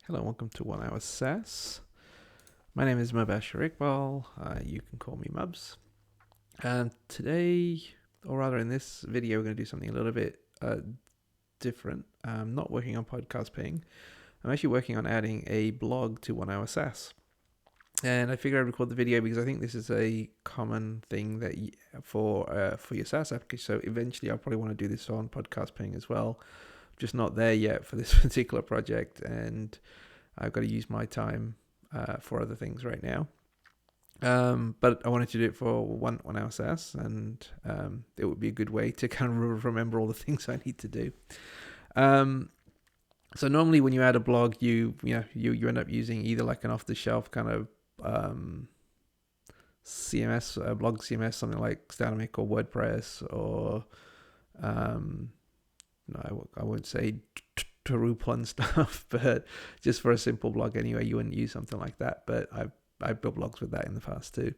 Hello, welcome to 1 Hour SaaS. My name is Mubashir Iqbal. You can call me Mubs. And today, or rather in this video, we're going to do something a little bit different. I'm not working on podcast paying. I'm actually working on adding a blog to 1 Hour SaaS. And I figured I'd record the video because I think this is a common thing that for your SaaS application. So eventually I'll probably want to do this on podcast paying as well. Just not there yet for this particular project, and I've got to use my time for other things right now. But I wanted to do it for one hour SaaS, and it would be a good way to kind of remember all the things I need to do. So normally when you add a blog, you end up using either like an off the shelf kind of CMS, blog CMS, something like Statamic or WordPress, or no, I won't say Drupal and stuff, but just for a simple blog anyway, you wouldn't use something like that. But I've built blogs with that in the past too.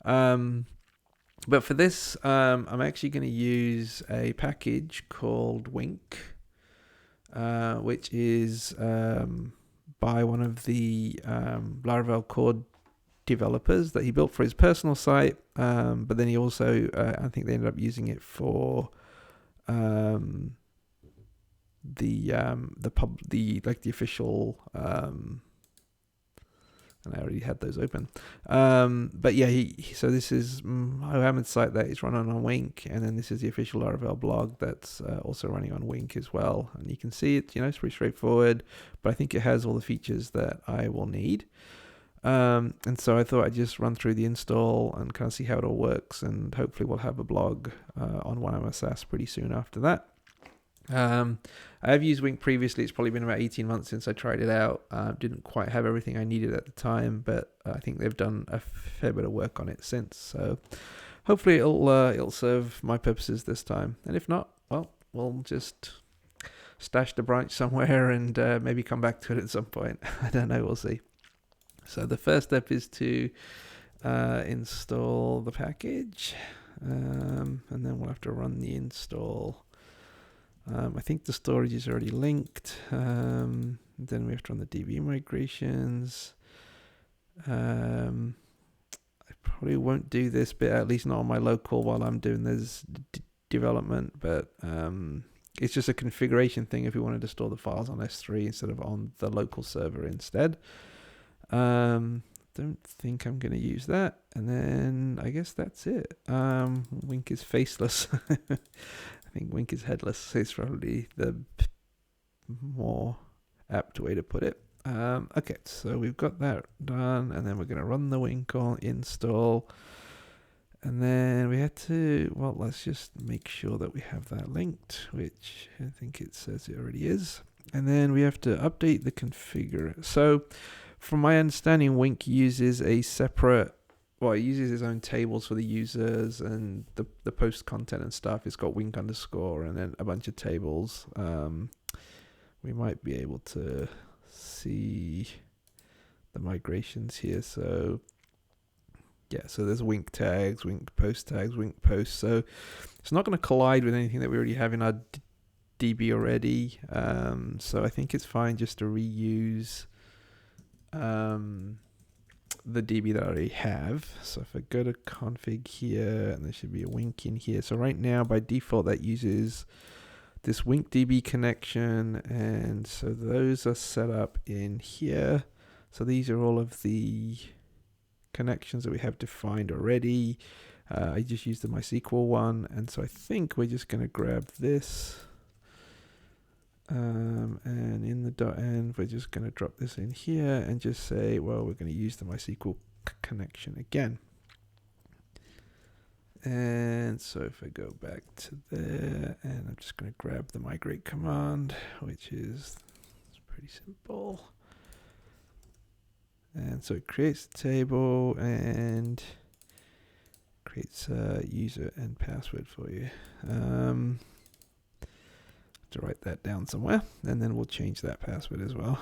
But for this, I'm actually going to use a package called Wink, which is by one of the Laravel core developers that he built for his personal site. But then he also, I think they ended up using it for the official, and I already had those open. But yeah, so this is Mohammed's site that is running on Wink, and then this is the official Laravel blog that's also running on Wink as well. And you can see it, it's pretty straightforward, but I think it has all the features that I will need. And so I thought I'd just run through the install and kind of see how it all works, and hopefully we'll have a blog on 1 Hour SaaS pretty soon after that. I have used Wink previously. It's probably been about 18 months since I tried it out. Didn't quite have everything I needed at the time, but I think they've done a fair bit of work on it since. So hopefully it'll serve my purposes this time. And if not, well, we'll just stash the branch somewhere and maybe come back to it at some point. I don't know. We'll see. So the first step is to install the package, and then we'll have to run the install. I think the storage is already linked. Then we have to run the DB migrations. I probably won't do this bit, at least not on my local while I'm doing this development, but it's just a configuration thing if we wanted to store the files on S3 instead of on the local server instead. Don't think I'm going to use that. And then I guess that's it. Wink is faceless. I think Wink is headless. It's probably the more apt way to put it. Okay, so we've got that done, and then we're going to run the Wink on install. And then we had to, well, let's just make sure that we have that linked, which I think it says it already is. And then we have to update the configure. So from my understanding, Wink uses a separate, it uses its own tables for the users and the post content and stuff. It's got Wink underscore and then a bunch of tables. We might be able to see the migrations here. So yeah, so there's Wink tags, Wink post tags, Wink posts. So it's not going to collide with anything that we already have in our DB already. So I think it's fine just to reuse the DB that I already have. So if I go to config here, and there should be a Wink in here. So right now by default that uses this Wink DB connection, and so those are set up in here. So these are all of the connections that we have defined already. I just used the MySQL one, and so I think we're just going to grab this. And in the .env, we're just going to drop this in here and just say, well, we're going to use the MySQL connection again. And so if I go back to there, and I'm just going to grab the migrate command, which is pretty simple. And so it creates the table and creates a user and password for you. To write that down somewhere, and then we'll change that password as well.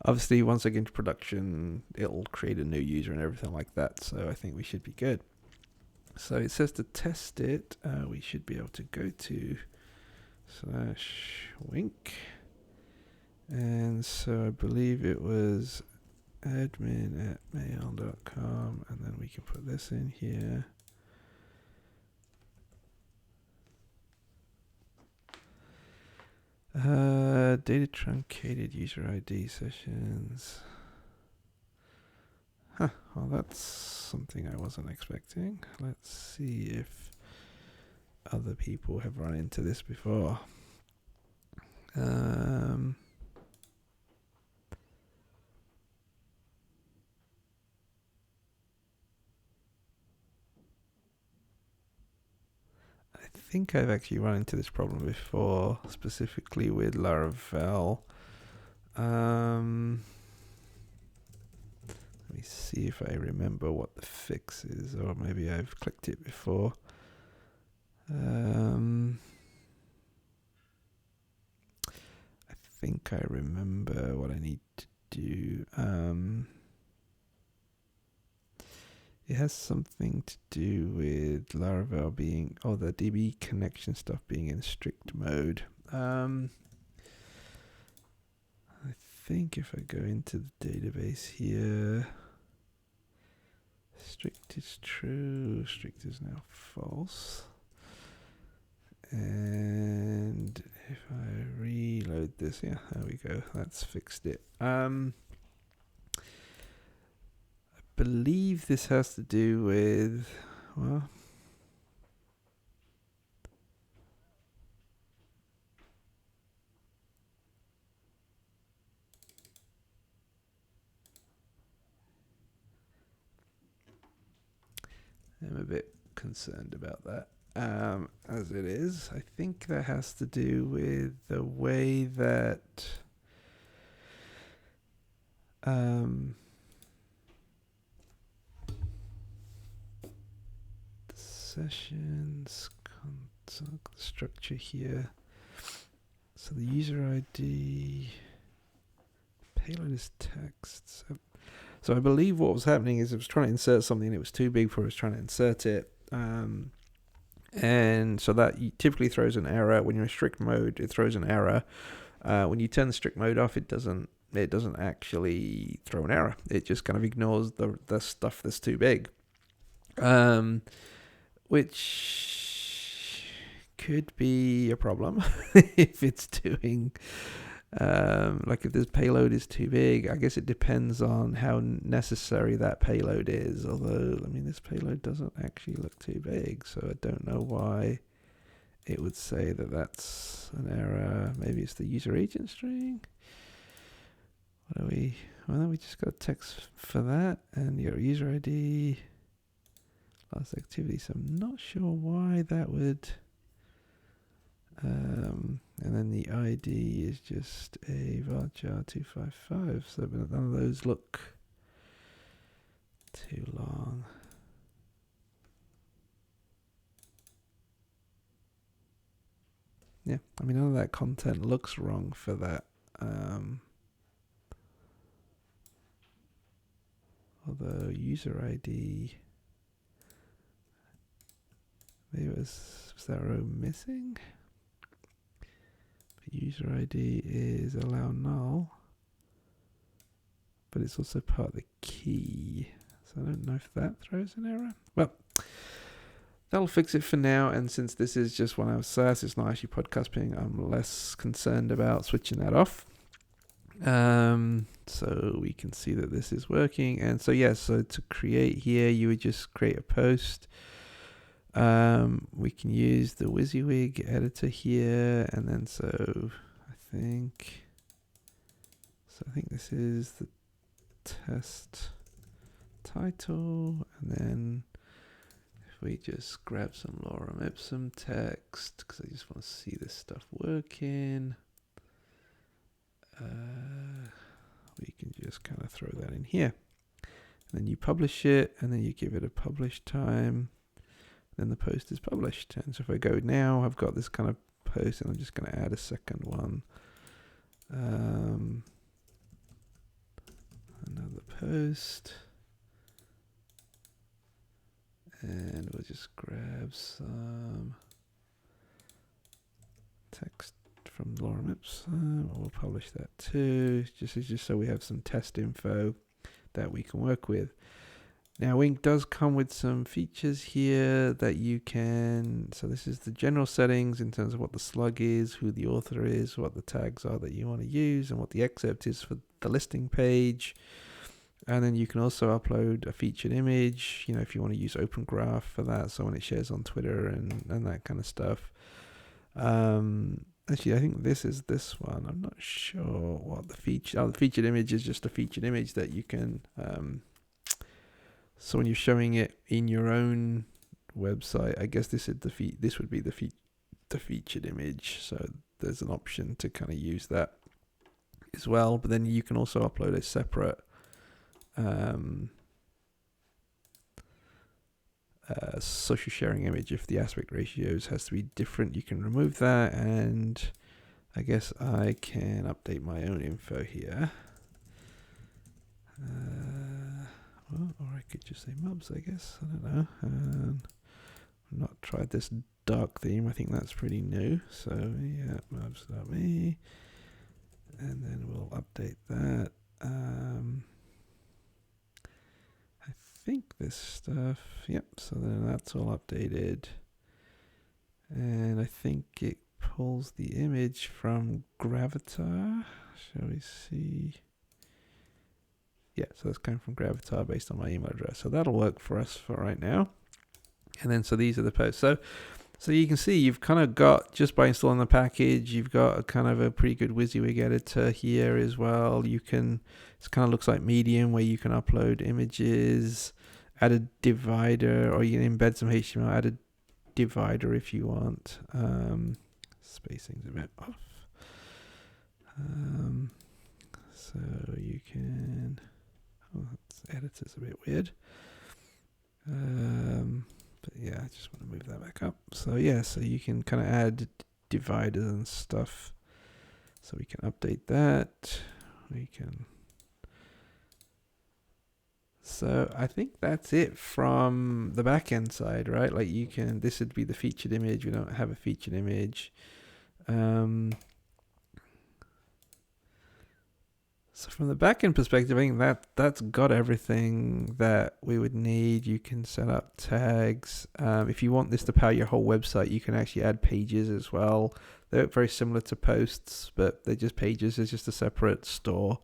Obviously, once I get into production, it'll create a new user and everything like that, so I think we should be good. So it says to test it, we should be able to go to /Wink, And so I believe it was admin@mail.com, and then we can put this in here. Data truncated user ID sessions. Huh, well that's something I wasn't expecting. Let's see if other people have run into this before. I think I've actually run into this problem before, specifically with Laravel. Let me see if I remember what the fix is, or maybe I've clicked it before. I think I remember what I need to do. It has something to do with Laravel being, the DB connection stuff being in strict mode. I think if I go into the database here, strict is true, strict is now false. And if I reload this, yeah, there we go, that's fixed it. I believe this has to do with, well, I'm a bit concerned about that. As it is, I think that has to do with the way that sessions structure here. So the user ID payload is text. So I believe what was happening is it was trying to insert something and it was too big for us trying to insert it. And so that typically throws an error. When you're in strict mode, it throws an error. When you turn the strict mode off, it doesn't actually throw an error. It just kind of ignores the stuff that's too big. Which could be a problem if it's doing like if this payload is too big. I guess it depends on how necessary that payload is, although I mean this payload doesn't actually look too big, so I don't know why it would say that that's an error. Maybe it's the user agent string. What are we? Well, we just got text for that and your user ID last activity, so I'm not sure why that would and then the ID is just a varchar 255, so none of those look too long. Yeah, I mean none of that content looks wrong for that. Although user ID, maybe was that row missing? User ID is allow null, but it's also part of the key. So I don't know if that throws an error. Well, that'll fix it for now. And since this is just 1 hour SaaS, it's not actually podcast ping, I'm less concerned about switching that off. So we can see that this is working. And so, yeah, so to create here, you would just create a post. We can use the WYSIWYG editor here, and then so I think this is the test title, and then if we just grab some lorem ipsum text, because I just want to see this stuff working, we can just kind of throw that in here, and then you publish it, and then you give it a publish time. Then the post is published. And so if I go now, I've got this kind of post, and I'm just going to add a second one. Another post. And we'll just grab some text from Lorem Ipsum. We'll publish that too, just so we have some test info that we can work with. Now, Wink does come with some features here that you can, so this is the general settings in terms of what the slug is, who the author is, what the tags are that you want to use, and what the excerpt is for the listing page. And then you can also upload a featured image, if you want to use Open Graph for that, so when it shares on Twitter and that kind of stuff. Actually, I think this is this one. I'm not sure what the feature. the featured image is just a featured image that you can. So when you're showing it in your own website, I guess this would be the featured image. So there's an option to kind of use that as well. But then you can also upload a separate social sharing image. If the aspect ratios has to be different, you can remove that, and I guess I can update my own info here. Or I could just say mubs, I guess. I don't know. I've not tried this dark theme. I think that's pretty new. So yeah, mubs.me, and then we'll update that. I think this stuff, yep, so then that's all updated. And I think it pulls the image from Gravatar. Shall we see? Yeah, so that's coming from Gravatar based on my email address. So that'll work for us for right now. And then, so these are the posts. So you can see you've kind of got, just by installing the package, you've got a kind of a pretty good WYSIWYG editor here as well. You can, it kind of looks like Medium, where you can upload images, add a divider, or you can embed some HTML, add a divider if you want. Spacing's a bit off. So you can, this editor's a bit weird. But yeah, I just want to move that back up. So yeah, so you can kind of add dividers and stuff. So we can update that. We can. So I think that's it from the backend side, right? Like you can, this would be the featured image. We don't have a featured image. So from the backend perspective, I think that's got everything that we would need. You can set up tags. If you want this to power your whole website, you can actually add pages as well. They're very similar to posts, but they're just pages. It's just a separate store,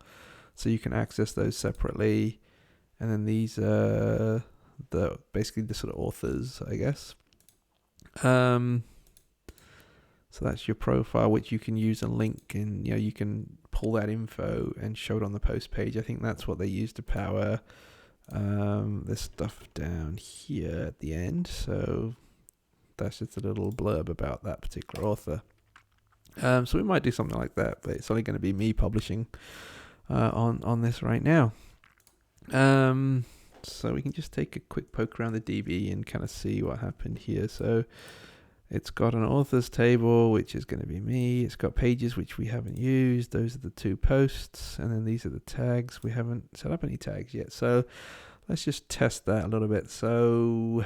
so you can access those separately. And then these are basically the sort of authors, I guess. So that's your profile, which you can use a link, and you can pull that info and show it on the post page. I think that's what they use to power this stuff down here at the end. So that's just a little blurb about that particular author. So we might do something like that, but it's only going to be me publishing on this right now. So we can just take a quick poke around the DB and kind of see what happened here. So it's got an authors table, which is going to be me. It's got pages, which we haven't used. Those are the two posts. And then these are the tags. We haven't set up any tags yet. So let's just test that a little bit. So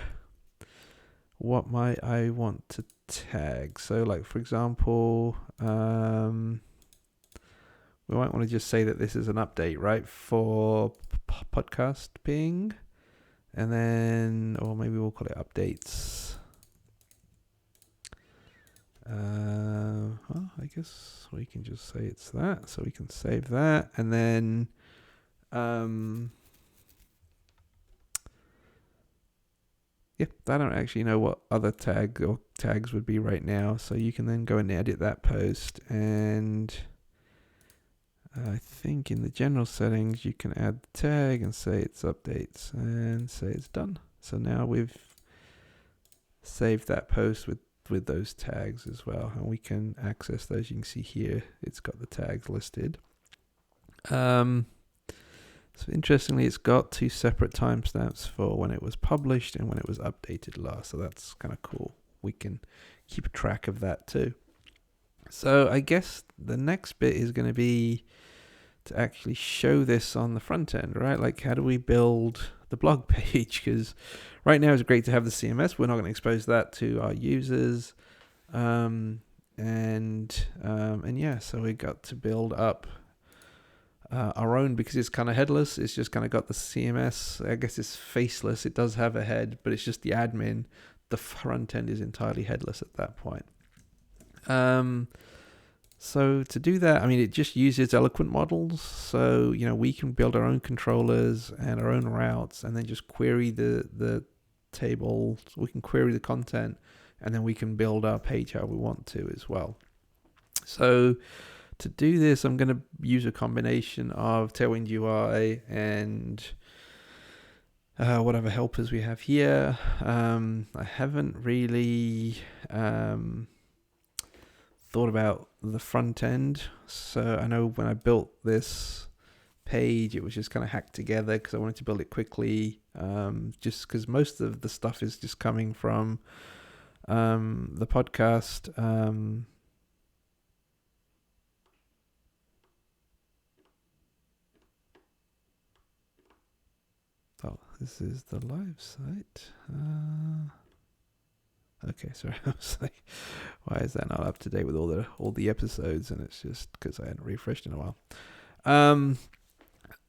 what might I want to tag? So like, for example, we might want to just say that this is an update, right, for podcast ping. And then, or maybe we'll call it updates. Well, I guess we can just say it's that, so we can save that, and then I don't actually know what other tag or tags would be right now, so you can then go and edit that post, and I think in the general settings you can add the tag and say it's updates and say it's done. So now we've saved that post with those tags as well, and we can access those. You can see here it's got the tags listed. So interestingly, it's got two separate timestamps for when it was published and when it was updated last, so that's kind of cool. We can keep track of that too. So I guess the next bit is going to be to actually show this on the front end, right? Like, how do we build the blog page? Because right now it's great to have the CMS. We're not going to expose that to our users. And and yeah, so we got to build up our own, because it's kind of headless. It's just kind of got the CMS. I guess it's faceless. It does have a head, but it's just the admin. The front end is entirely headless at that point. So to do that, I mean, it just uses eloquent models. So, we can build our own controllers and our own routes, and then just query the table. We can query the content, and then we can build our page how we want to as well. So to do this, I'm going to use a combination of Tailwind UI and whatever helpers we have here. I haven't really thought about the front end. So I know when I built this page, it was just kind of hacked together because I wanted to build it quickly, just because most of the stuff is just coming from the podcast. This is the live site. Okay, sorry. I was like, why is that not up to date with all the episodes? And it's just because I hadn't refreshed in a while.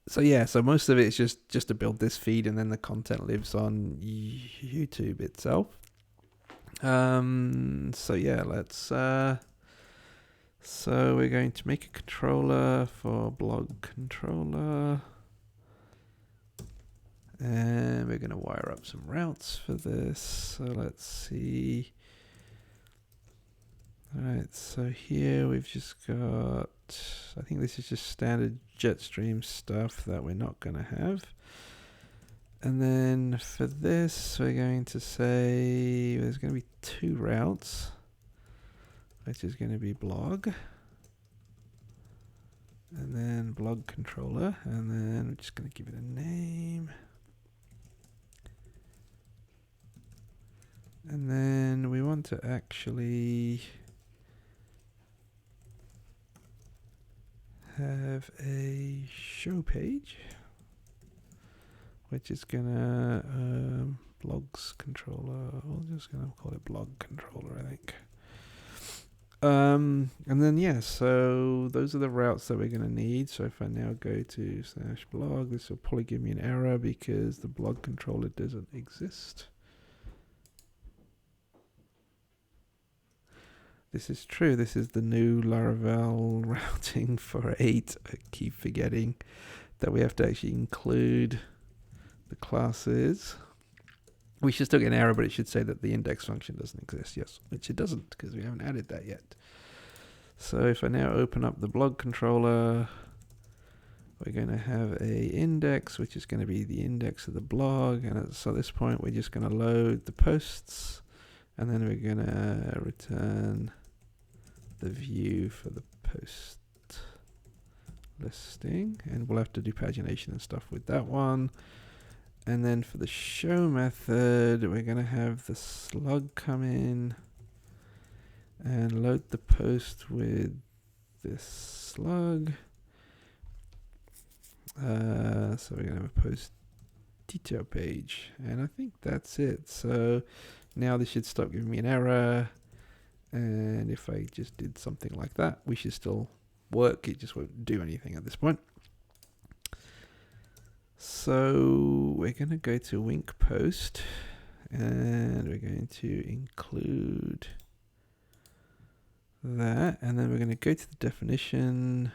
So most of it is just to build this feed, and then the content lives on YouTube itself. Let's. So we're going to make a controller for blog controller. And we're going to wire up some routes for this. So let's see. All right, so here we've just got, I think this is just standard Jetstream stuff that we're not going to have. And then for this, we're going to say there's going to be 2 routes, which is going to be blog, and then blog controller, and then we're just going to give it a name. And then we want to actually have a show page, which is gonna blogs controller. We're just gonna call it blog controller, I think. And then so those are the routes that we're gonna need. So if I now go to /blog, this will probably give me an error because the blog controller doesn't exist. This is true. This is the new Laravel routing for 8. I keep forgetting that we have to actually include the classes. We should still get an error, but it should say that the index function doesn't exist. Yes, which it doesn't because we haven't added that yet. So if I now open up the blog controller, we're going to have a index, which is going to be the index of the blog. And so at this point, we're just going to load the posts, and then we're going to return the view for the post listing, and we'll have to do pagination and stuff with that one. And then for the show method, we're going to have the slug come in and load the post with this slug. So we're going to have a post detail page, and I think that's it. So now this should stop giving me an error. And if I just did something like that, we should still work. It just won't do anything at this point. So we're going to go to Wink Post, and we're going to include that. And then we're going to go to the definition.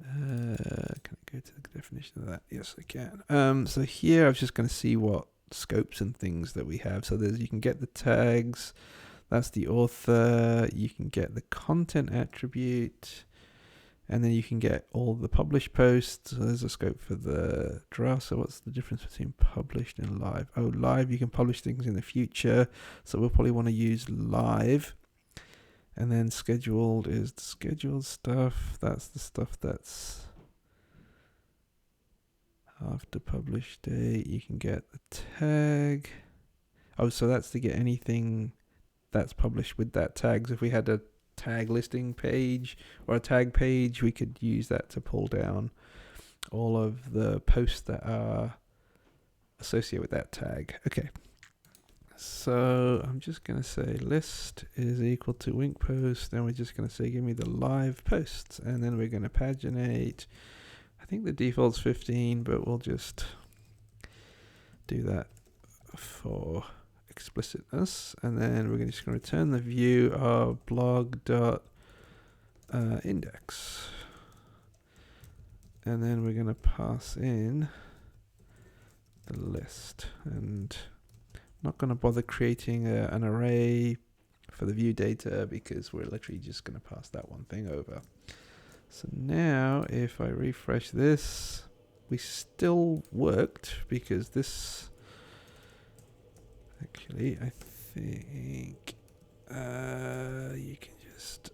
Can I go to the definition of that? Yes, I can. So here I was just going to see what scopes and things that we have. So you can get the tags. That's the author. You can get the content attribute, and then you can get all the published posts. So there's a scope for the draft. So what's the difference between published and live? Oh, live, you can publish things in the future. So we'll probably want to use live. And then scheduled is the scheduled stuff. That's the stuff that's after publish date. You can get the tag. Oh, so that's to get anything that's published with that tag. So if we had a tag listing page or a tag page, we could use that to pull down all of the posts that are associated with that tag. Okay. So I'm just going to say list is equal to Wink post. Then we're just going to say give me the live posts, and then we're going to paginate. I think the default's 15, but we'll just do that for explicitness. And then we're just going to return the view of blog.index. And then we're going to pass in the list, and not going to bother creating an array for the view data because we're literally just going to pass that one thing over. So now if I refresh this, we still worked because this actually, I think you can just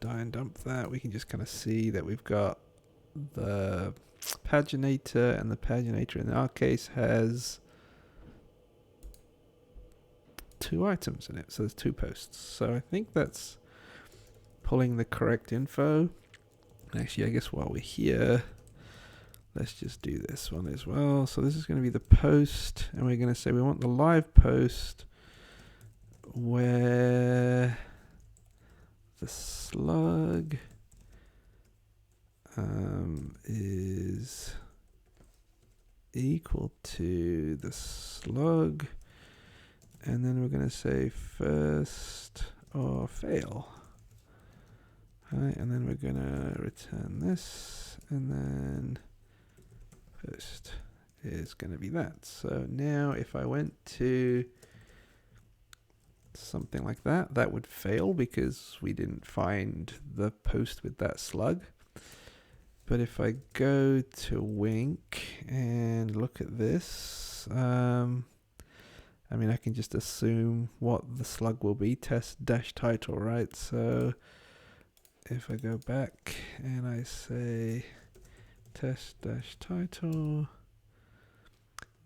die and dump that. We can just kind of see that we've got the paginator, and the paginator in our case has 2 items in it, so there's 2 posts. So I think that's pulling the correct info. Actually, I guess while we're here, let's just do this one as well. So this is going to be the post, and we're going to say we want the live post where the slug is equal to the slug, and then we're going to say first or fail. Right, and then we're going to return this, and then post is going to be that. So now if I went to something like that, that would fail because we didn't find the post with that slug. But if I go to Wink and look at this, I mean, I can just assume what the slug will be, test-title, right? So if I go back and I say test-title,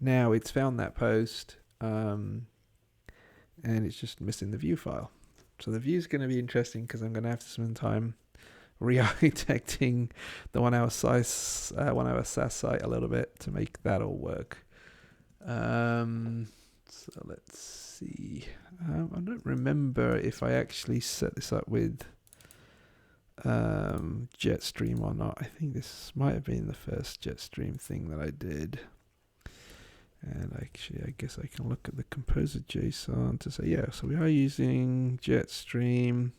now it's found that post, and it's just missing the view file. So the view is going to be interesting because I'm going to have to spend time re-architecting the 1 hour SaaS site a little bit to make that all work. So let's see. I don't remember if I actually set this up with Jetstream or not. I think this might have been the first Jetstream thing that I did. And actually, I guess I can look at the composer JSON to say, yeah, so we are using Jetstream.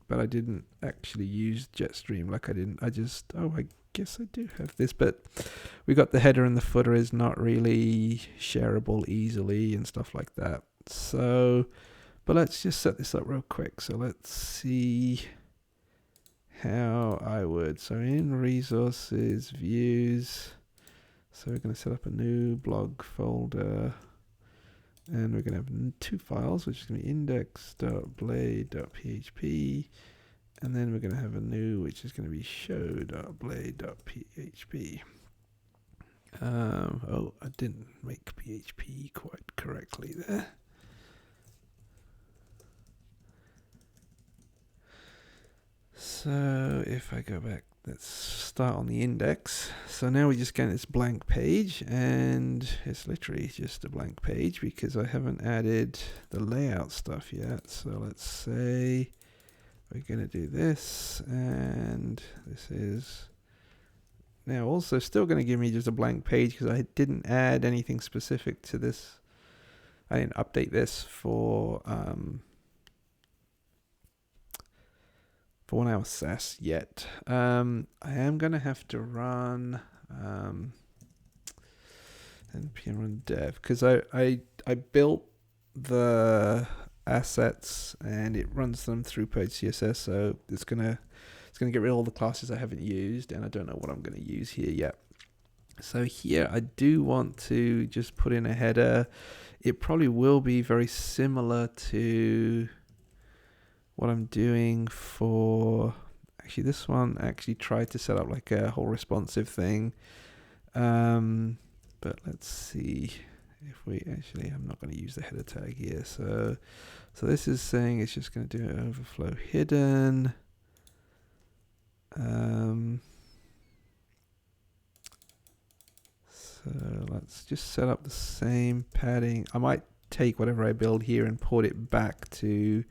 But I didn't actually use Jetstream. I guess I do have this, but we got the header and the footer is not really shareable easily and stuff like that. So, but let's just set this up real quick. So let's see how I would. So in resources, views, so we're going to set up a new blog folder. And we're going to have 2 files, which is going to be index.blade.php. And then we're going to have a new, which is going to be show.blade.php. Oh, I didn't make PHP quite correctly there. So if I go back, let's start on the index. So now we just get this blank page, and it's literally just a blank page because I haven't added the layout stuff yet. So let's say we're going to do this, and this is now also still going to give me just a blank page because I didn't add anything specific to this. I didn't update this for 1 hour SaaS yet. I am going to have to run npm run dev because I built the assets and it runs them through PostCSS, so it's gonna get rid of all the classes I haven't used, and I don't know what I'm going to use here yet. So here I do want to just put in a header. It probably will be very similar to what I'm doing for, actually this one actually tried to set up like a whole responsive thing. But let's see if we actually, I'm not going to use the header tag here. So this is saying it's just going to do overflow hidden. So let's just set up the same padding. I might take whatever I build here and port it back to,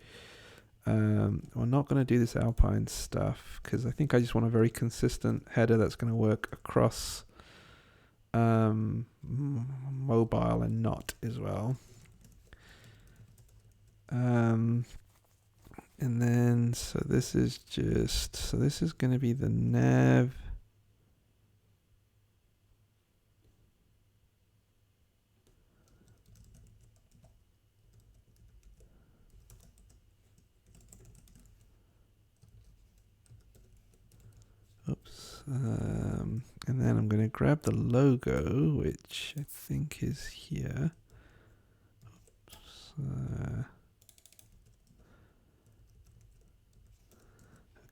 we're not going to do this Alpine stuff because I think I just want a very consistent header that's going to work across mobile and not as well. And then, so this is going to be the nav. Oops. And then I'm going to grab the logo, which I think is here. Oops.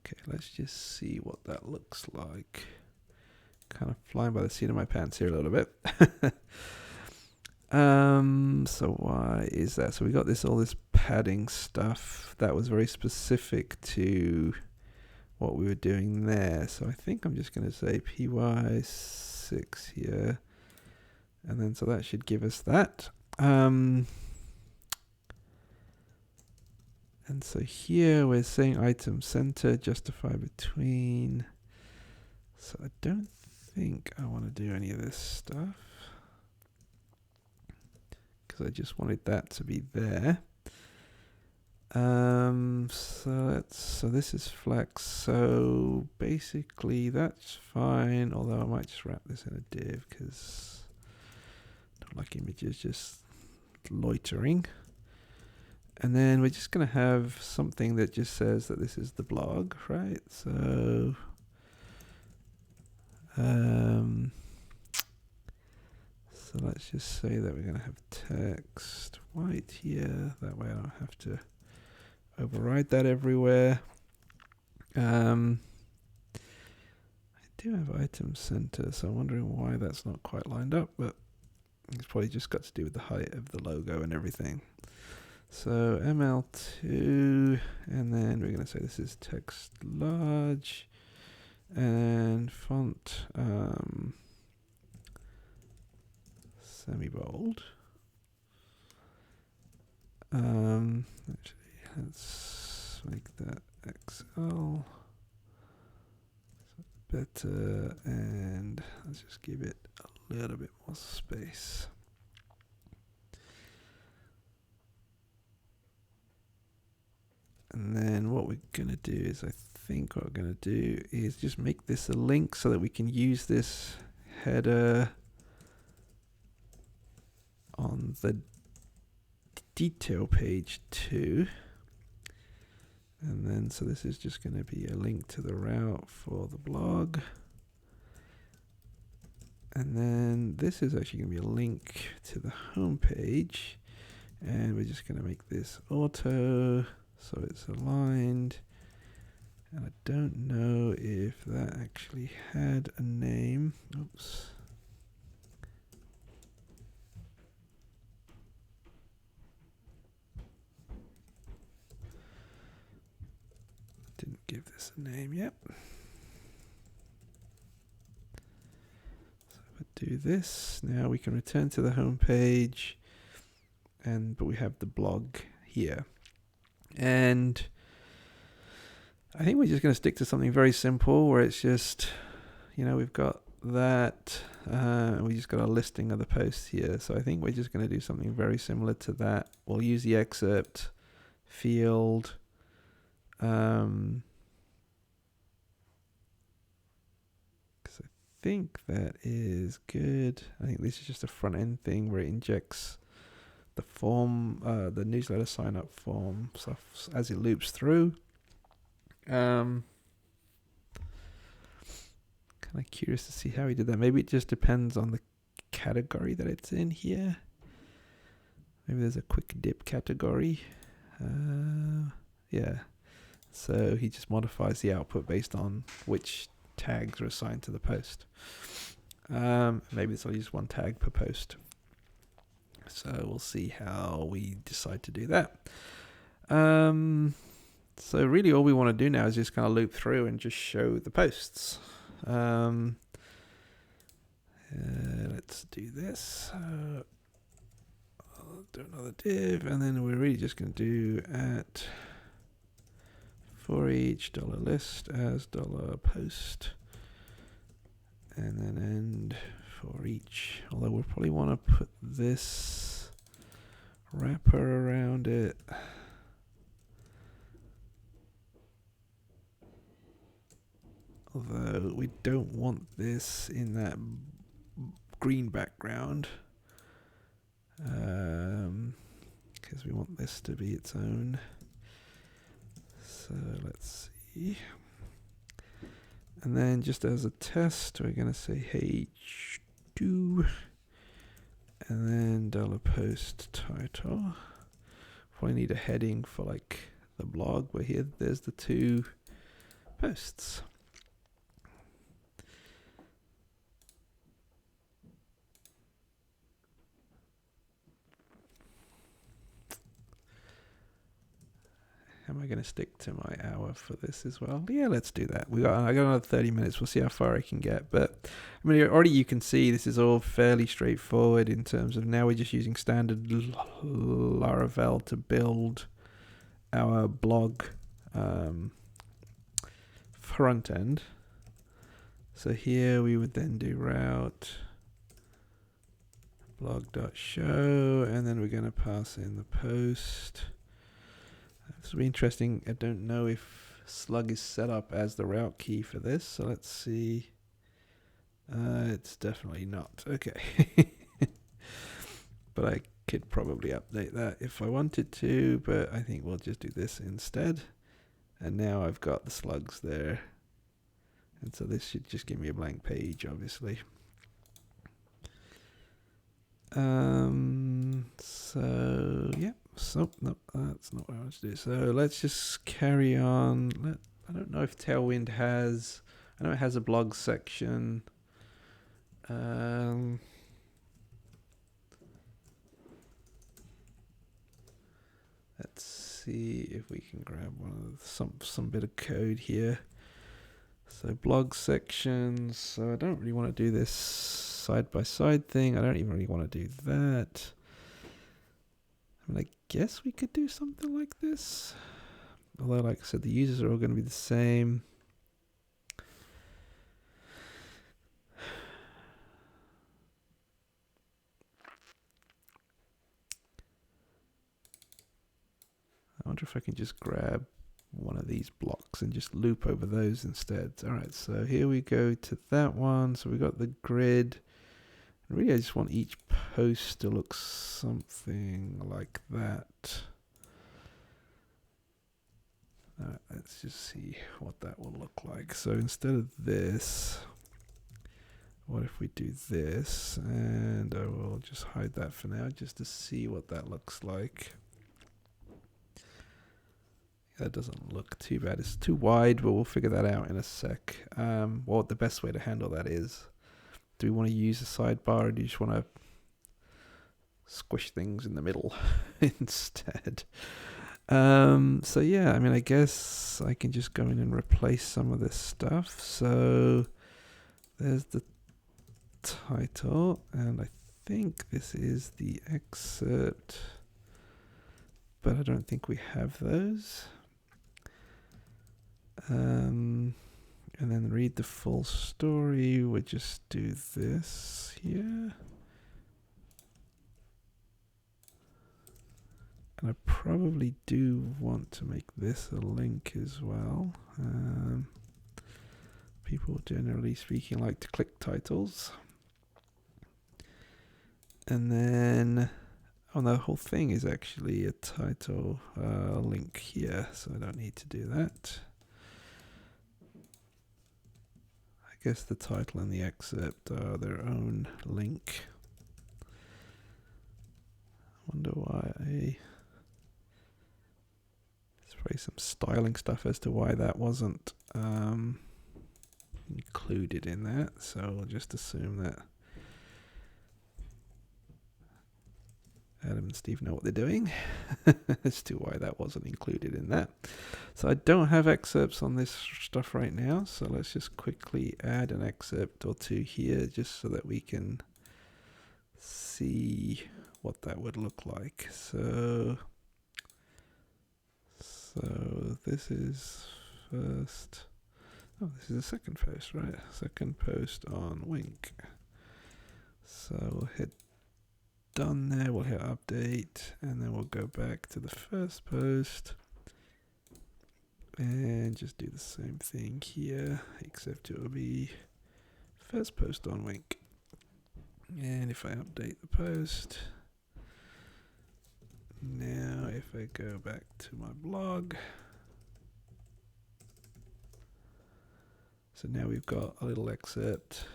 Okay, let's just see what that looks like. Kind of flying by the seat of my pants here a little bit. So why is that? So we got all this padding stuff that was very specific to what we were doing there. So I think I'm just going to say py6 here. And then so that should give us that. And so here we're saying item center, justify between. So I don't think I want to do any of this stuff because I just wanted that to be there. So this is flex. So basically that's fine. Although I might just wrap this in a div because I don't like images just loitering. And then we're just going to have something that just says that this is the blog, right? So, so let's just say that we're going to have text white here. That way I don't have to override that everywhere. I do have item center, so I'm wondering why that's not quite lined up, but it's probably just got to do with the height of the logo and everything. So ML2, and then we're going to say this is text large and font semi-bold. Actually, let's make that XL better, and let's just give it a little bit more space. And then what we're going to do is, I think what we're going to do is just make this a link so that we can use this header on the detail page too. And then, so this is just going to be a link to the route for the blog. And then this is actually going to be a link to the home page. And we're just going to make this auto. So it's aligned, and I don't know if that actually had a name. Oops. Didn't give this a name yet. So if I do this, now we can return to the home page, but we have the blog here. And I think we're just going to stick to something very simple where it's just, we've got that, we just got a listing of the posts here. So I think we're just going to do something very similar to that. We'll use the excerpt field. Because I think that is good. I think this is just a front end thing where it injects the form, the newsletter sign up form stuff as it loops through. Kind of curious to see how he did that. Maybe it just depends on the category that it's in here. Maybe there's a quick dip category. Yeah. So he just modifies the output based on which tags are assigned to the post. Maybe it's only just one tag per post. So we'll see how we decide to do that. So really all we want to do now is just kind of loop through and just show the posts. Let's do this. I'll do another div, and then we're really just going to do at for each $list as $post, and then end for each. Although we'll probably want to put this wrapper around it. Although we don't want this in that green background, because we want this to be its own. So let's see. And then just as a test, we're going to say h2 and then $post title. Probably need a heading for like the blog, but here there's the two posts. Am I going to stick to my hour for this as well? Yeah, let's do that. I got another 30 minutes. We'll see how far I can get. But I mean, already you can see this is all fairly straightforward in terms of now we're just using standard Laravel to build our blog front end. So here we would then do route blog.show, and then we're going to pass in the post. This will be interesting. I don't know if slug is set up as the route key for this, so let's see. It's definitely not. Okay. But I could probably update that if I wanted to, but I think we'll just do this instead. And now I've got the slugs there. And so this should just give me a blank page, obviously. So yeah. So no, that's not what I want to do. So let's just carry on. I don't know if Tailwind has. I know it has a blog section. Let's see if we can grab one of some bit of code here. So blog sections. So I don't really want to do this side by side thing. I don't even really want to do that. I mean, I guess we could do something like this. Although, like I said, the users are all going to be the same. I wonder if I can just grab one of these blocks and just loop over those instead. All right, so here we go to that one. So we got the grid. Really, I just want each post to look something like that. Let's just see what that will look like. So instead of this, what if we do this? And I will just hide that for now just to see what that looks like. That doesn't look too bad. It's too wide, but we'll figure that out in a sec. What the best way to handle that is. Do we want to use a sidebar, or do you just want to squish things in the middle instead? So yeah, I mean, I guess I can just go in and replace some of this stuff. So there's the title, and I think this is the excerpt, but I don't think we have those. And then read the full story. We'll just do this here. And I probably do want to make this a link as well. People generally speaking like to click titles. And then, the whole thing is actually a title link here, so I don't need to do that. I guess the title and the excerpt are their own link. I wonder why. There's probably some styling stuff as to why that wasn't included in that. So we'll just assume that. Adam and Steve know what they're doing as to why that wasn't included in that. So I don't have excerpts on this stuff right now, so let's just quickly add an excerpt or two here just so that we can see what that would look like. So this is first. Oh, this is the second post, right? Second post on Wink. So we'll hit done there, we'll hit update, and then we'll go back to the first post and just do the same thing here, except it will be first post on Wink. And if I update the post, now if I go back to my blog, so now we've got a little excerpt.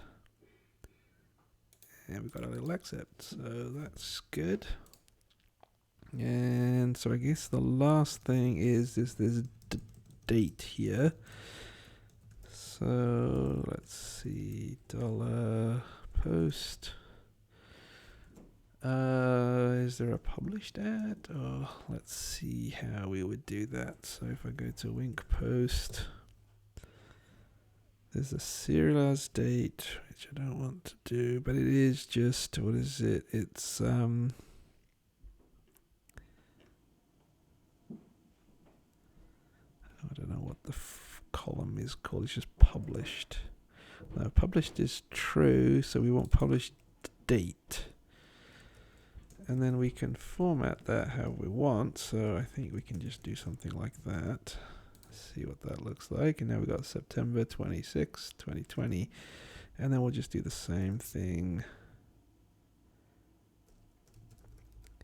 And we've got a little excerpt, so that's good. And so I guess the last thing is this date here. So let's see, $post. Is there a published ad? Oh, let's see how we would do that. So if I go to Wink post, there's a serialized date, which I don't want to do, but it is just, what is it? It's, I don't know what the column is called. It's just published. No, published is true, so we want published date. And then we can format that how we want. So I think we can just do something like that. See what that looks like. And now we've got September 26, 2020. And then we'll just do the same thing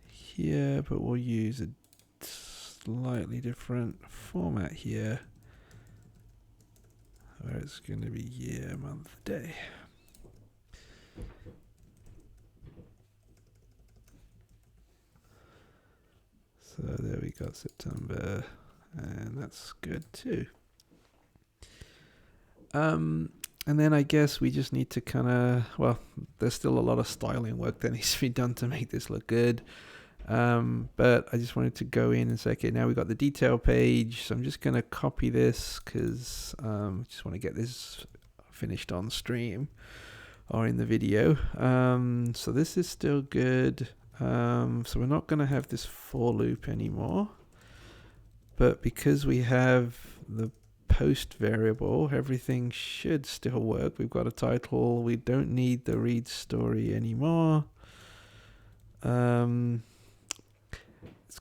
here, but we'll use a slightly different format here, where it's going to be year, month, day. So there we got September, and that's good too. And then I guess we just need to kind of, well, there's still a lot of styling work that needs to be done to make this look good. But I just wanted to go in and say, okay, now we've got the detail page. So I'm just going to copy this because I just want to get this finished on stream or in the video. So this is still good. So we're not going to have this for loop anymore. But because we have the post variable, everything should still work. We've got a title. We don't need the read story anymore. It's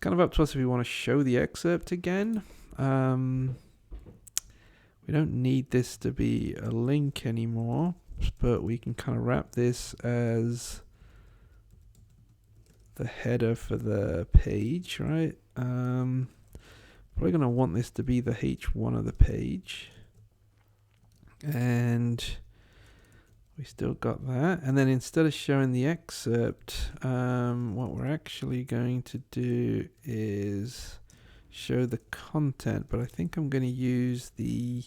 kind of up to us if we want to show the excerpt again. We don't need this to be a link anymore, but we can kind of wrap this as the header for the page, right? Probably going to want this to be the H1 of the page. And we still got that. And then instead of showing the excerpt, what we're actually going to do is show the content. But I think I'm going to use the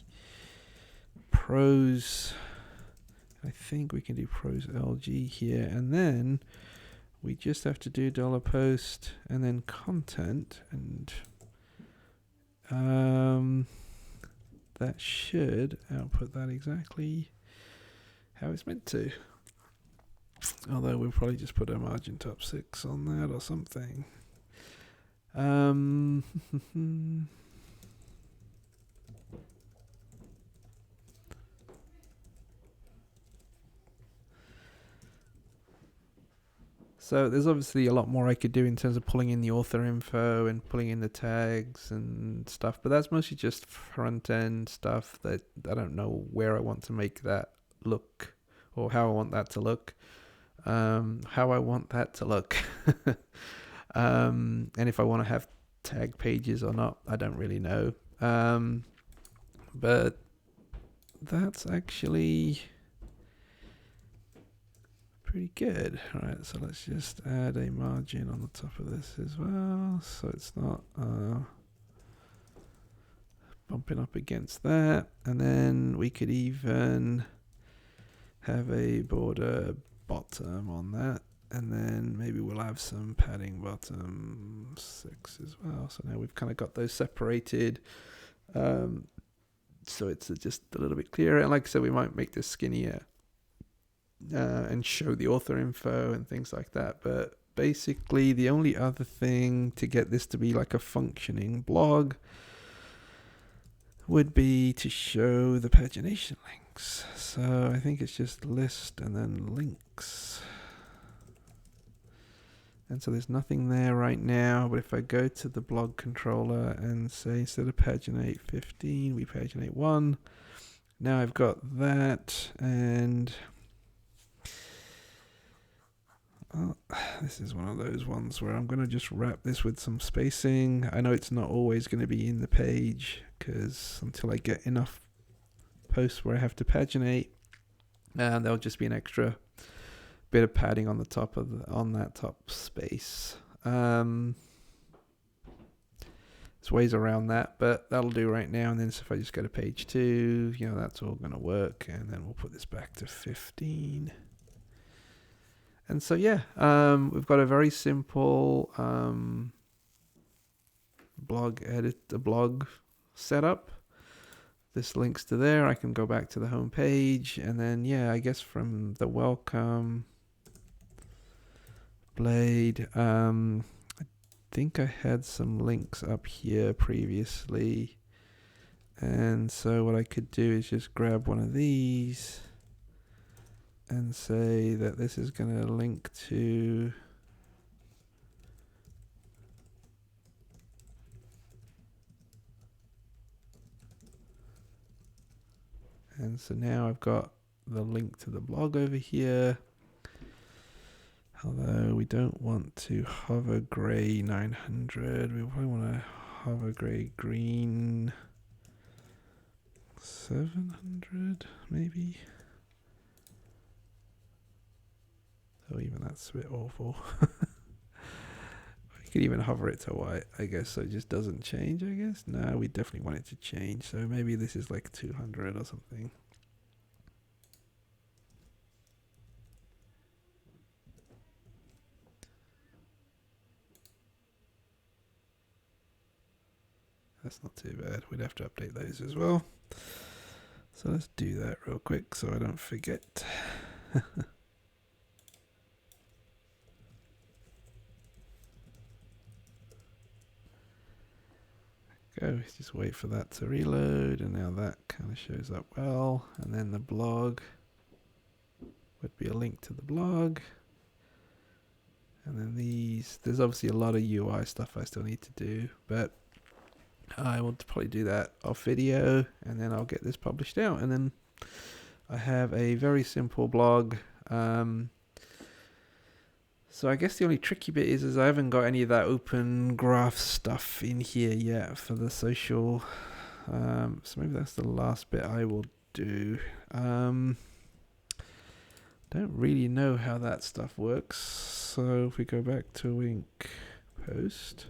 prose. I think we can do prose LG here. And then we just have to do $post and then content. And that should output that exactly how it's meant to. Although we'll probably just put a margin top 6 on that or something. So there's obviously a lot more I could do in terms of pulling in the author info and pulling in the tags and stuff, but that's mostly just front end stuff that I don't know where I want to make that look or how I want that to look. And if I want to have tag pages or not, I don't really know. But that's actually pretty good. All right, so let's just add a margin on the top of this as well, so it's not bumping up against that. And then we could even have a border bottom on that. And then maybe we'll have some padding bottom 6 as well. So now we've kind of got those separated. So it's just a little bit clearer. And like I said, we might make this skinnier and show the author info and things like that. But basically, the only other thing to get this to be like a functioning blog would be to show the pagination links. So I think it's just list and then links. And so there's nothing there right now, but if I go to the blog controller and say instead of paginate 15, we paginate 1, now I've got that, and this is one of those ones where I'm going to just wrap this with some spacing. I know it's not always going to be in the page, because until I get enough posts where I have to paginate, there'll just be an extra bit of padding on the top of on that top space. There's ways around that, but that'll do right now. And then so if I just go to page 2, that's all going to work. And then we'll put this back to 15. And so we've got a very simple blog setup. This links to there. I can go back to the home page, and then I guess from the welcome blade, I think I had some links up here previously, and so what I could do is just grab one of these and say that this is going to link to and so now I've got the link to the blog over here. Although we don't want to hover gray 900, we probably want to hover gray green 700 maybe. Oh, even that's a bit awful. We could even hover it to white, I guess, so it just doesn't change, I guess. No, we definitely want it to change, so maybe this is like 200 or something. That's not too bad. We'd have to update those as well. So let's do that real quick so I don't forget. Go, just wait for that to reload, and now that kind of shows up well. And then the blog would be a link to the blog. And then there's obviously a lot of UI stuff I still need to do, but I will probably do that off video, and then I'll get this published out, and then I have a very simple blog. So I guess the only tricky bit is I haven't got any of that open graph stuff in here yet for the social. So maybe that's the last bit I will do. Don't really know how that stuff works. So if we go back to Wink post,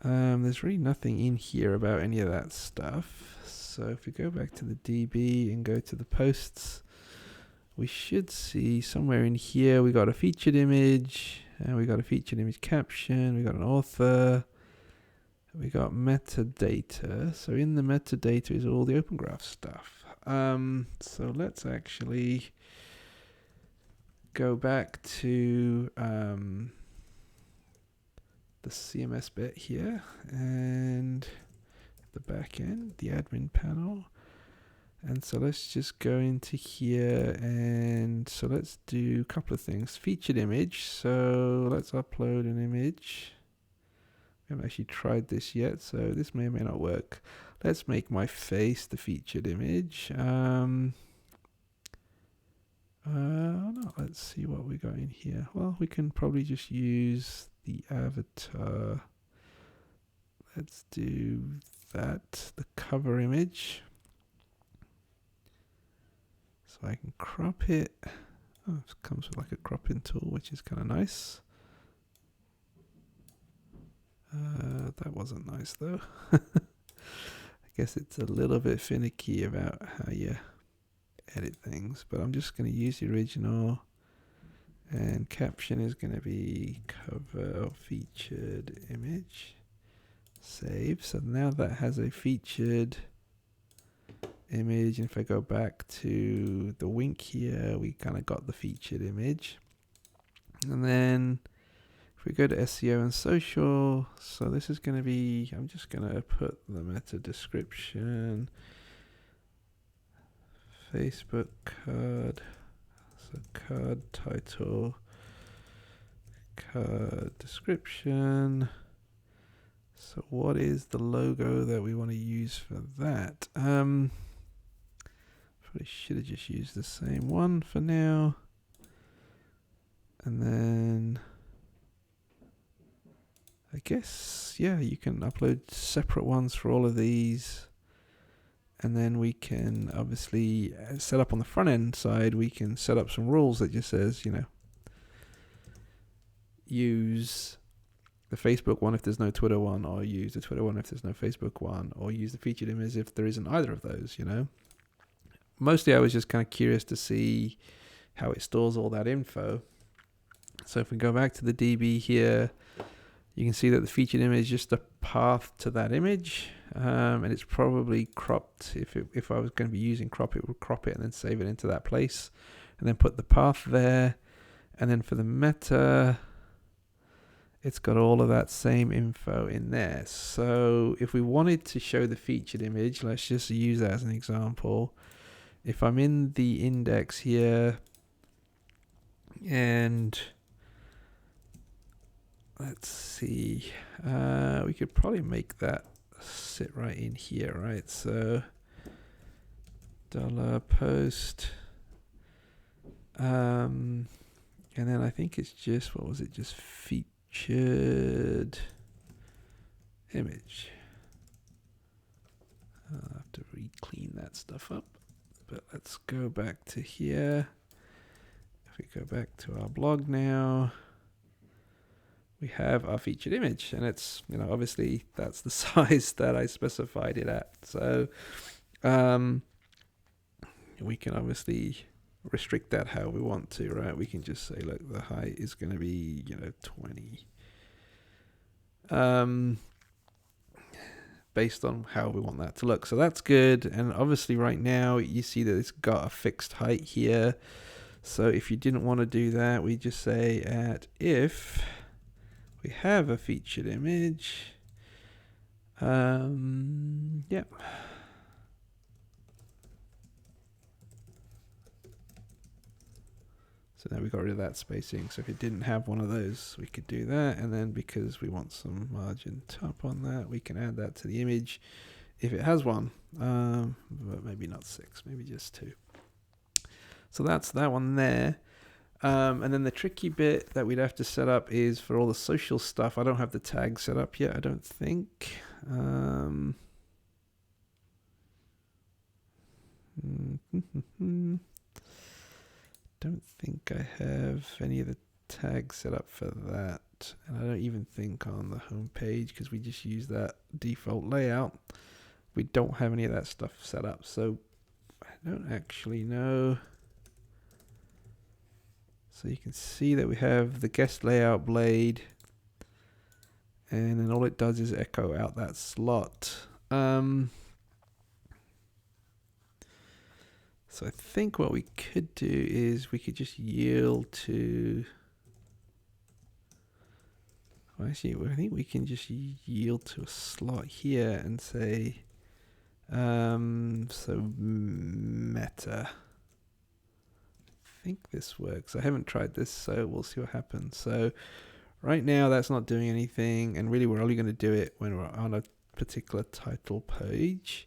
there's really nothing in here about any of that stuff. So if we go back to the DB and go to the posts, we should see somewhere in here we got a featured image, and we got a featured image caption, we got an author, we got metadata. So in the metadata is all the Open Graph stuff. So let's actually go back to the CMS bit here, and the back end, the admin panel. And so let's just go into here, and so let's do a couple of things. Featured image, so let's upload an image. We haven't actually tried this yet, so this may or may not work. Let's make my face the featured image. No, let's see what we got in here. Well, we can probably just use the avatar. Let's do that, the cover image. So I can crop it. Oh, it comes with like a cropping tool, which is kind of nice. That wasn't nice though. I guess it's a little bit finicky about how you edit things, but I'm just going to use the original, And caption is going to be cover featured image. Save. So now that has a featured image. And if I go back to the Wink here, we kind of got the featured image. And then if we go to SEO and social, so this is going to be, I'm just going to put the meta description, Facebook card, so card title, card description. So what is the logo that we want to use for that? Probably should have just used the same one for now. And then I guess, yeah, you can upload separate ones for all of these. And then we can obviously set up on the front end side, we can set up some rules that just says, you know, use the Facebook one if there's no Twitter one, or use the Twitter one if there's no Facebook one, or use the featured image if there isn't either of those, you know. Mostly I was just kind of curious to see how it stores all that info. So if we go back to the DB here, you can see that the featured image is just a path to that image, and it's probably cropped. If I was going to be using crop, it would crop it and then save it into that place, and then put the path there. And then for the meta, it's got all of that same info in there. So if we wanted to show the featured image, let's just use that as an example. If I'm in the index here, and let's see, we could probably make that sit right in here, right? So $post, and then I think it's just, what was it? Just featured image. I'll have to re-clean that stuff up, but let's go back to here. If we go back to our blog now, we have our featured image, and it's, you know, obviously that's the size that I specified it at. So we can obviously restrict that how we want to, right? We can just say, look, the height is going to be, you know, 20, based on how we want that to look. So that's good. And obviously right now you see that it's got a fixed height here. So if you didn't want to do that, we just say if we have a featured image, yep. So now we got rid of that spacing. So if it didn't have one of those, we could do that. And then because we want some margin top on that, we can add that to the image if it has one, but maybe not 6, maybe just 2. So that's that one there. And then the tricky bit that we'd have to set up is for all the social stuff. I don't have the tag set up yet, I don't think. Don't think I have any of the tags set up for that. And I don't even think on the home page, because we just use that default layout. We don't have any of that stuff set up. So I don't actually know. So you can see that we have the guest layout blade, and then all it does is echo out that slot. So I think what we could do is we could just yield to, well, actually, I think we can just yield to a slot here and say, so meta. I think this works. I haven't tried this, so we'll see what happens. So right now that's not doing anything, and really we're only going to do it when we're on a particular title page.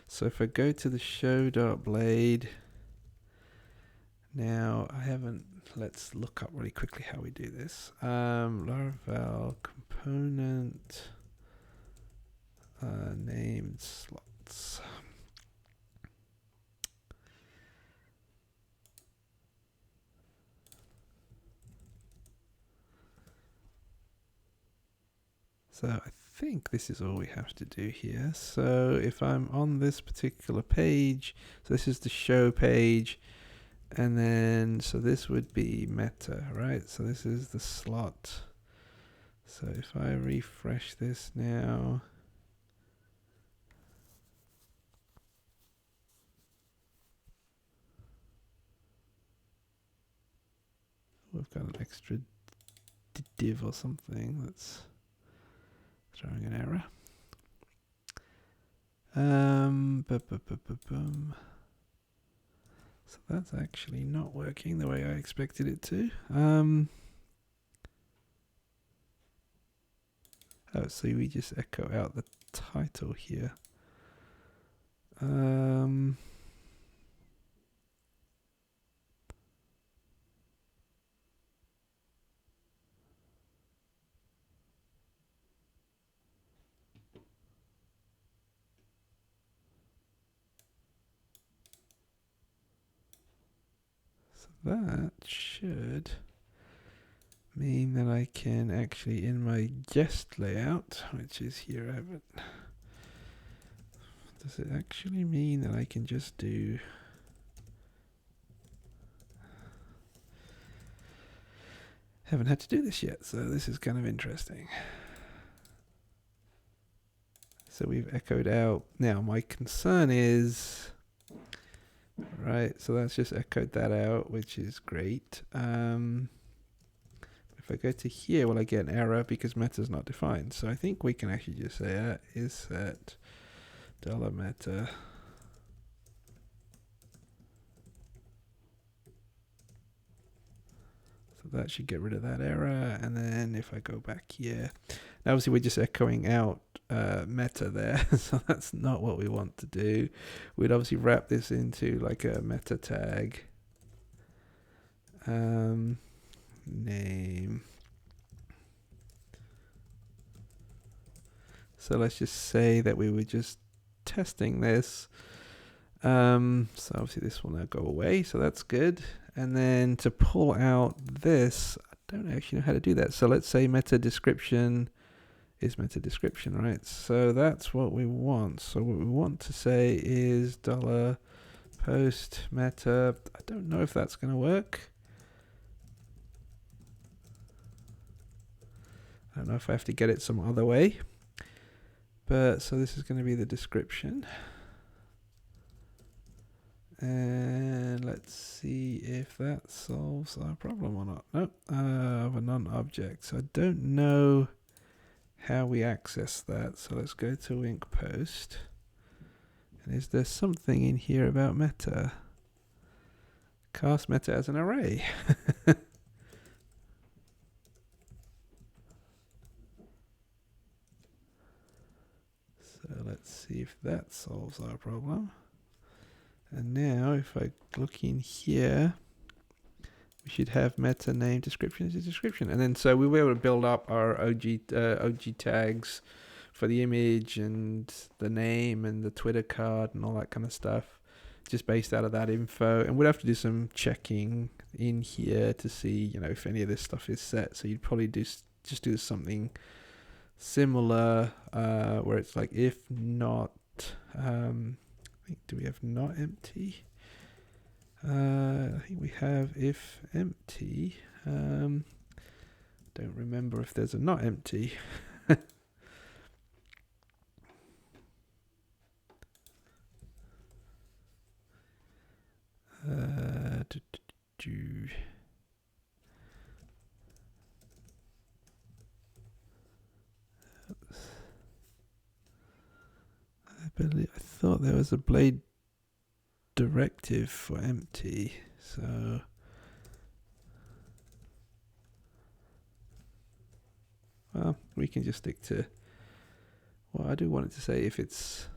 So if I go to the show.blade, now I haven't, let's look up really quickly how we do this. Laravel component, named slots. So I think this is all we have to do here. So if I'm on this particular page, so this is the show page, And then, so this would be meta, right? So this is the slot. So if I refresh this now, we've got an extra div or something that's throwing an error. So that's actually not working the way I expected it to. Oh, so we just echo out the title here. So that should mean that I can actually, in my guest layout, which is here, I have it. Does it actually mean that I can just do... Haven't had to do this yet, so this is kind of interesting. So we've echoed out. Now my concern is, right, so that's just echoed that out, which is great. If I go to here, will I get an error because meta's not defined? So I think we can actually just say is set $meta. So that should get rid of that error. And then if I go back here, now obviously we're just echoing out meta there. So that's not what we want to do. We'd obviously wrap this into like a meta tag. Name. So let's just say that we were just testing this. So obviously this will now go away, so that's good. And then to pull out this, I don't actually know how to do that. So let's say meta description is meta description, right? So that's what we want. So what we want to say is $post meta. I don't know if that's going to work. I don't know if I have to get it some other way. But so this is going to be the description. And let's see if that solves our problem or not. Nope, of a non-object. So I don't know how we access that. So let's go to Wink Post. And is there something in here about meta? Cast meta as an array. So let's see if that solves our problem. And now if I look in here, we should have meta name description as a description. And then so we were able to build up our OG tags for the image and the name and the Twitter card and all that kind of stuff, just based out of that info. And we'd have to do some checking in here to see, you know, if any of this stuff is set. So you'd probably just do something similar where it's like if not, I think, do we have not empty? I think we have if empty. Don't remember if there's a not empty. I thought there was a blade directive for empty, so well, we can just stick to, well, I do want it to say if it's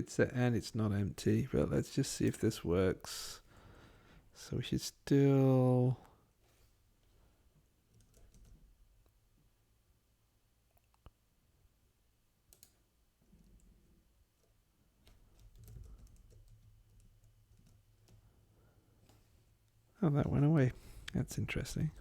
set and it's not empty, but let's just see if this works. So we should still, oh, that went away. That's interesting.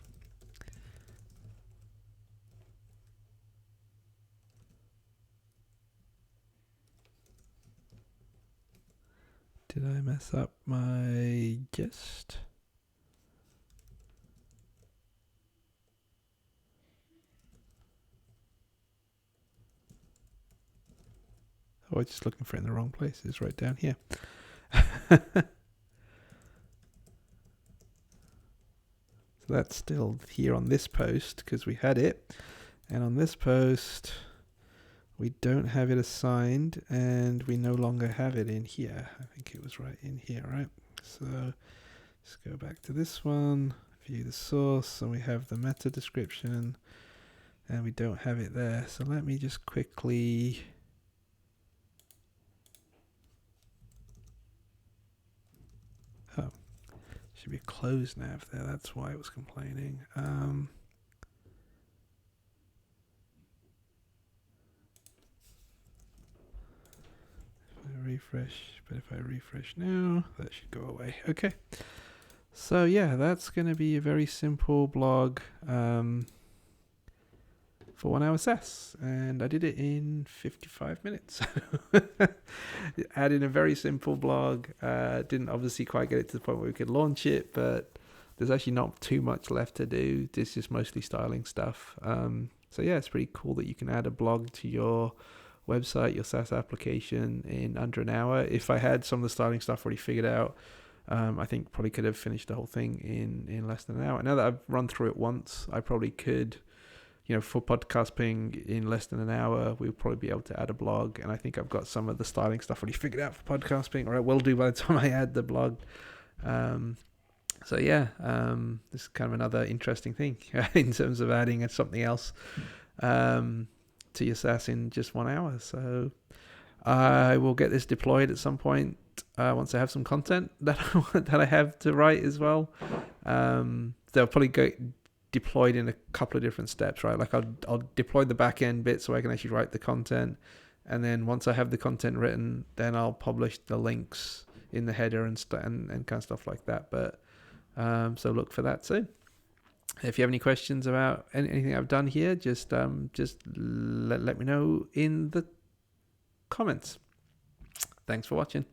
mess up my guest. Oh, I'm just looking for it in the wrong place. It's right down here. So that's still here on this post because we had it. And on this post, we don't have it assigned and we no longer have it in here. I think it was right in here, right? So let's go back to this one, view the source, and we have the meta description and we don't have it there. So let me just quickly... Oh, should be a closed nav there. That's why it was complaining. Refresh, but if I refresh now, that should go away. Okay, so yeah, that's going to be a very simple blog for 1 hour SaaS, and I did it in 55 minutes. Added a very simple blog. Didn't obviously quite get it to the point where we could launch it, but there's actually not too much left to do. This is mostly styling stuff. So yeah, it's pretty cool that you can add a blog to your website, your SaaS application in under an hour. If I had some of the styling stuff already figured out, I think probably could have finished the whole thing in less than an hour. Now that I've run through it once, I probably could, for podcasting in less than an hour, we'll probably be able to add a blog. And I think I've got some of the styling stuff already figured out for podcasting, or I will do by the time I add the blog. So yeah, this is kind of another interesting thing in terms of adding something else to your SaaS in just 1 hour. So I will get this deployed at some point once I have some content that I have to write as well. They'll probably go deployed in a couple of different steps, right? Like I'll deploy the back end bit so I can actually write the content, and then once I have the content written, then I'll publish the links in the header and kind of stuff like that. But so look for that too. If you have any questions about anything I've done here, just let me know in the comments. Thanks for watching.